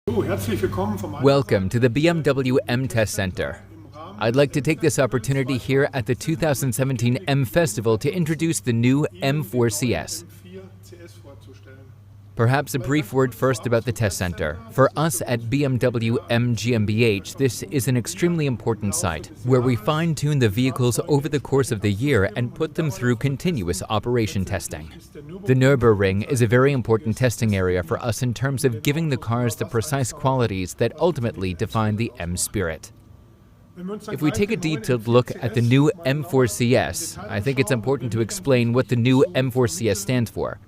Welcome to the BMW M Test Center. I'd like to take this opportunity here at the 2017 M Festival to introduce the new M4 CS. Perhaps a brief word first about the test center. For us at BMW M GmbH, this is an extremely important site where we fine-tune the vehicles over the course of the year and put them through continuous operation testing. The Nürburgring is a very important testing area for us in terms of giving the cars the precise qualities that ultimately define the M spirit. If we take a detailed look at the new M4 CS, I think it's important to explain what the new M4 CS stands for.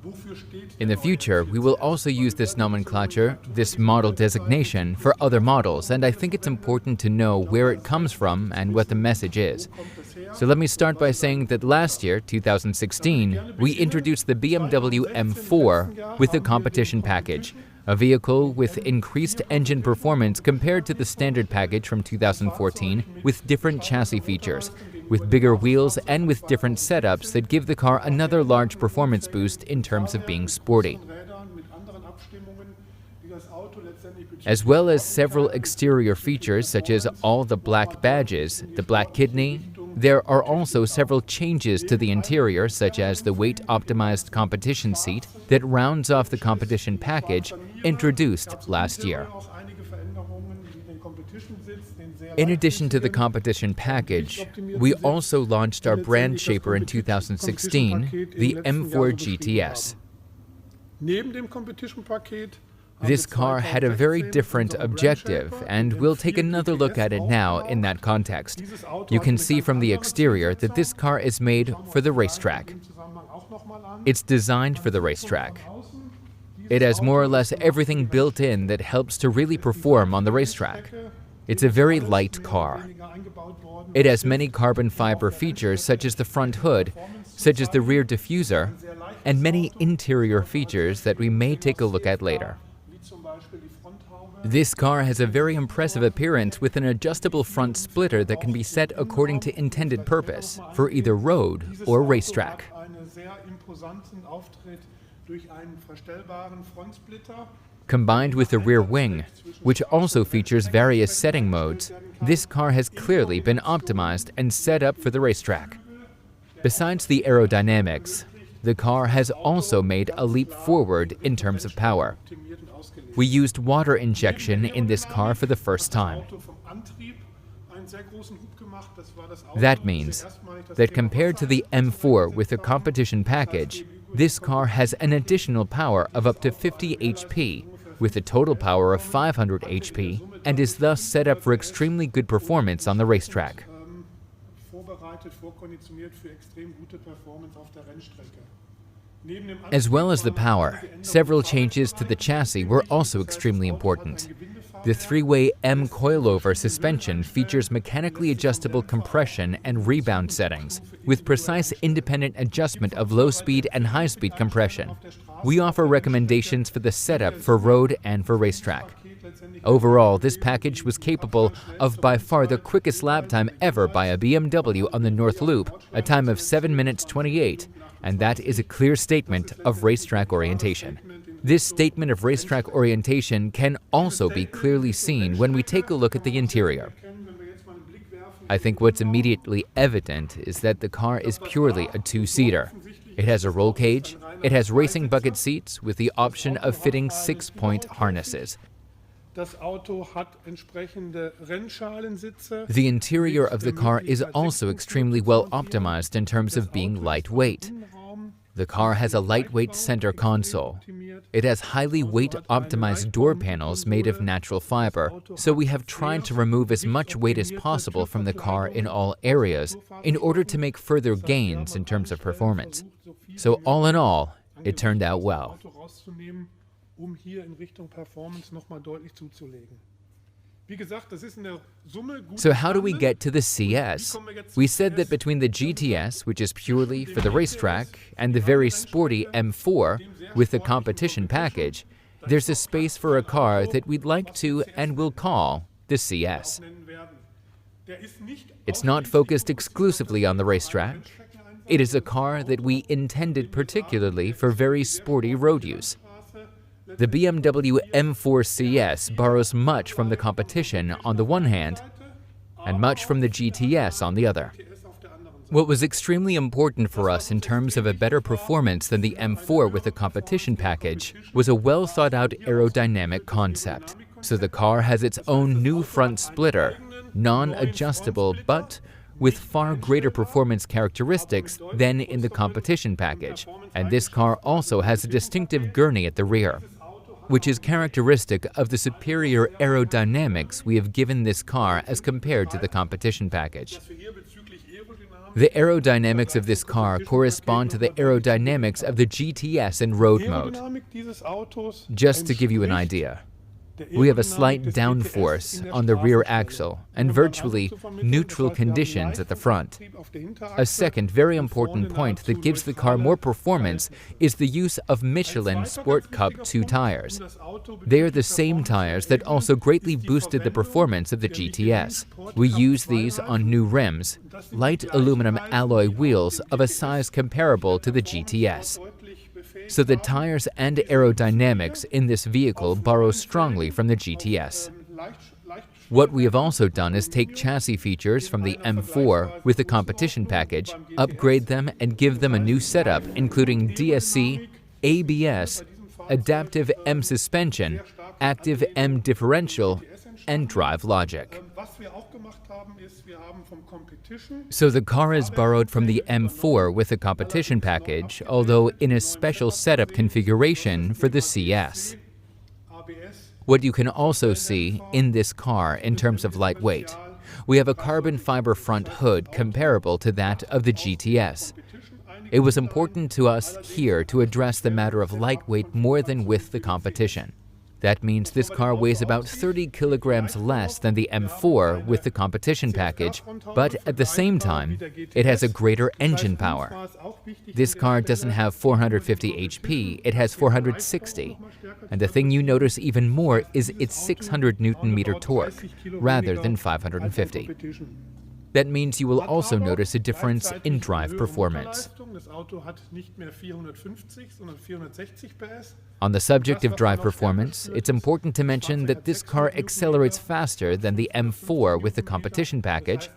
In the future, we will also use this nomenclature, this model designation, for other models, and I think it's important to know where it comes from and what the message is. So let me start by saying that last year, 2016, we introduced the BMW M4 with the competition package, a vehicle with increased engine performance compared to the standard package from 2014, with different chassis features, with bigger wheels and with different setups that give the car another large performance boost in terms of being sporty. As well as several exterior features such as all the black badges, the black kidney, there are also several changes to the interior, such as the weight-optimized competition seat that rounds off the competition package introduced last year. In addition to the competition package, we also launched our brand shaper in 2016, the M4 GTS. This car had a very different objective, and we'll take another look at it now in that context. You can see from the exterior that this car is made for the racetrack. It's designed for the racetrack. It has more or less everything built in that helps to really perform on the racetrack. It's a very light car. It has many carbon fiber features such as the front hood, such as the rear diffuser, and many interior features that we may take a look at later. This car has a very impressive appearance with an adjustable front splitter that can be set according to intended purpose, for either road or racetrack. Combined with the rear wing, which also features various setting modes, this car has clearly been optimized and set up for the racetrack. Besides the aerodynamics, the car has also made a leap forward in terms of power. We used water injection in this car for the first time. That means that compared to the M4 with the competition package, this car has an additional power of up to 50 HP, with a total power of 500 HP, and is thus set up for extremely good performance on the racetrack. As well as the power, several changes to the chassis were also extremely important. The three-way M coilover suspension features mechanically adjustable compression and rebound settings, with precise independent adjustment of low-speed and high-speed compression. We offer recommendations for the setup for road and for racetrack. Overall, this package was capable of by far the quickest lap time ever by a BMW on the North Loop, a time of 7 minutes 28, and that is a clear statement of racetrack orientation. This statement of racetrack orientation can also be clearly seen when we take a look at the interior. I think what's immediately evident is that the car is purely a two-seater. It has a roll cage, it has racing bucket seats with the option of fitting 6-point harnesses. The interior of the car is also extremely well optimized in terms of being lightweight. The car has a lightweight center console. It has highly weight-optimized door panels made of natural fiber, so we have tried to remove as much weight as possible from the car in all areas in order to make further gains in terms of performance. So all in all, it turned out well. So how do we get to the CS? We said that between the GTS, which is purely for the racetrack, and the very sporty M4 with the competition package, there's a space for a car that we'd like to and will call the CS. It's not focused exclusively on the racetrack. It is a car that we intended particularly for very sporty road use. The BMW M4 CS borrows much from the competition on the one hand, and much from the GTS on the other. What was extremely important for us in terms of a better performance than the M4 with the competition package was a well-thought-out aerodynamic concept. So the car has its own new front splitter, non-adjustable but with far greater performance characteristics than in the competition package. And this car also has a distinctive gurney at the rear, which is characteristic of the superior aerodynamics we have given this car as compared to the competition package. The aerodynamics of this car correspond to the aerodynamics of the GTS in road mode. Just to give you an idea, we have a slight downforce on the rear axle and virtually neutral conditions at the front. A second very important point that gives the car more performance is the use of Michelin Sport Cup 2 tires. They are the same tires that also greatly boosted the performance of the GTS. We use these on new rims, light aluminum alloy wheels of a size comparable to the GTS. So the tires and aerodynamics in this vehicle borrow strongly from the GTS. What we have also done is take chassis features from the M4 with the competition package, upgrade them and give them a new setup including DSC, ABS, adaptive M suspension, active M differential, and drive logic. So the car is borrowed from the M4 with the competition package, although in a special setup configuration for the CS. What you can also see in this car in terms of lightweight, we have a carbon fiber front hood comparable to that of the GTS. It was important to us here to address the matter of lightweight more than with the competition. That means this car weighs about 30 kilograms less than the M4 with the competition package, but at the same time, it has a greater engine power. This car doesn't have 450 HP, it has 460. And the thing you notice even more is its 600 Newton-meter torque, rather than 550. That means you will also notice a difference in drive performance. On the subject of drive performance, it's important to mention that this car accelerates faster than the M4 with the competition package,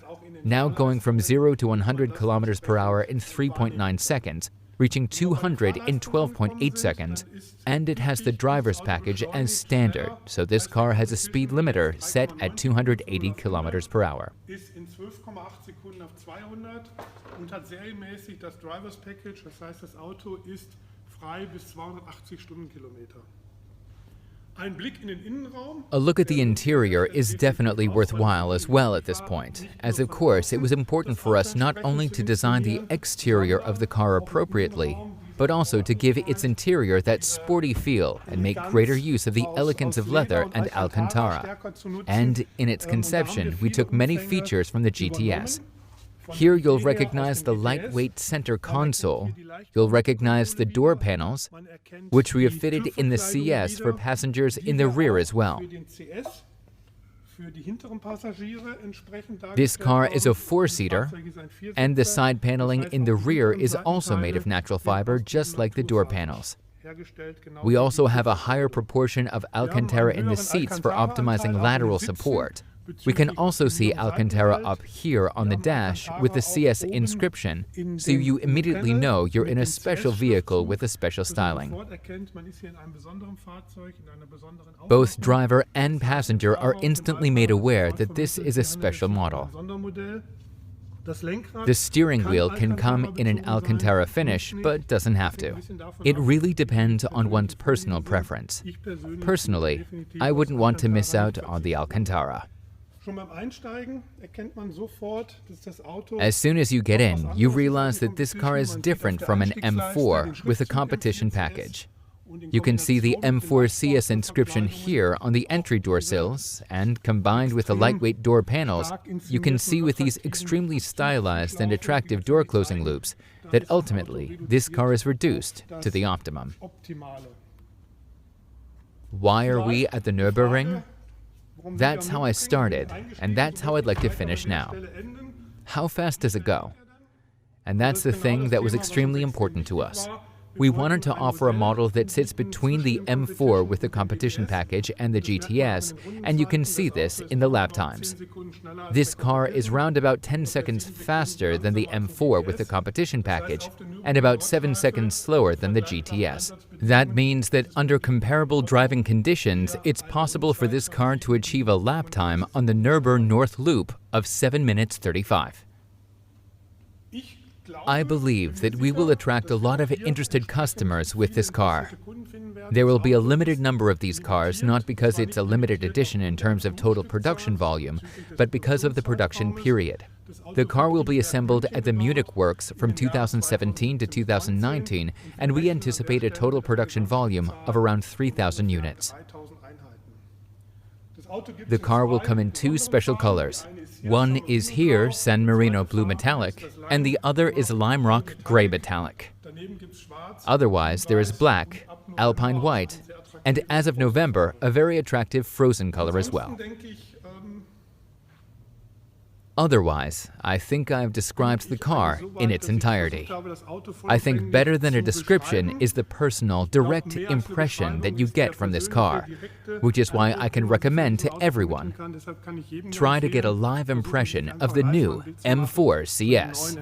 now going from 0 to 100 km per hour in 3.9 seconds, reaching 200 in 12.8 seconds, and it has the driver's package as standard, so this car has a speed limiter set at 280 km per hour. A look at the interior is definitely worthwhile as well at this point, as of course it was important for us not only to design the exterior of the car appropriately, but also to give its interior that sporty feel and make greater use of the elegance of leather and Alcantara. And in its conception, we took many features from the GTS. Here you'll recognize the lightweight center console, you'll recognize the door panels, which we have fitted in the CS for passengers in the rear as well. This car is a four-seater, and the side paneling in the rear is also made of natural fiber, just like the door panels. We also have a higher proportion of Alcantara in the seats for optimizing lateral support. We can also see Alcantara up here on the dash with the CS inscription, so you immediately know you're in a special vehicle with a special styling. Both driver and passenger are instantly made aware that this is a special model. The steering wheel can come in an Alcantara finish, but doesn't have to. It really depends on one's personal preference. Personally, I wouldn't want to miss out on the Alcantara. As soon as you get in, you realize that this car is different from an M4 with a competition package. You can see the M4 CS inscription here on the entry door sills, and combined with the lightweight door panels, you can see with these extremely stylized and attractive door closing loops that ultimately this car is reduced to the optimum. Why are we at the Nürburgring? That's how I started, and that's how I'd like to finish now. How fast does it go? And that's the thing that was extremely important to us. We wanted to offer a model that sits between the M4 with the competition package and the GTS, and you can see this in the lap times. This car is round about 10 seconds faster than the M4 with the competition package, and about 7 seconds slower than the GTS. That means that under comparable driving conditions, it's possible for this car to achieve a lap time on the Nürburgring North Loop of 7 minutes 35. I believe that we will attract a lot of interested customers with this car. There will be a limited number of these cars, not because it's a limited edition in terms of total production volume, but because of the production period. The car will be assembled at the Munich works from 2017 to 2019, and we anticipate a total production volume of around 3,000 units. The car will come in two special colors. One is here, San Marino Blue Metallic, and the other is Lime Rock Gray Metallic. Otherwise, there is black, Alpine White, and as of November, a very attractive frozen color as well. Otherwise, I think I've described the car in its entirety. I think better than a description is the personal, direct impression that you get from this car, which is why I can recommend to everyone. Try to get a live impression of the new M4 CS.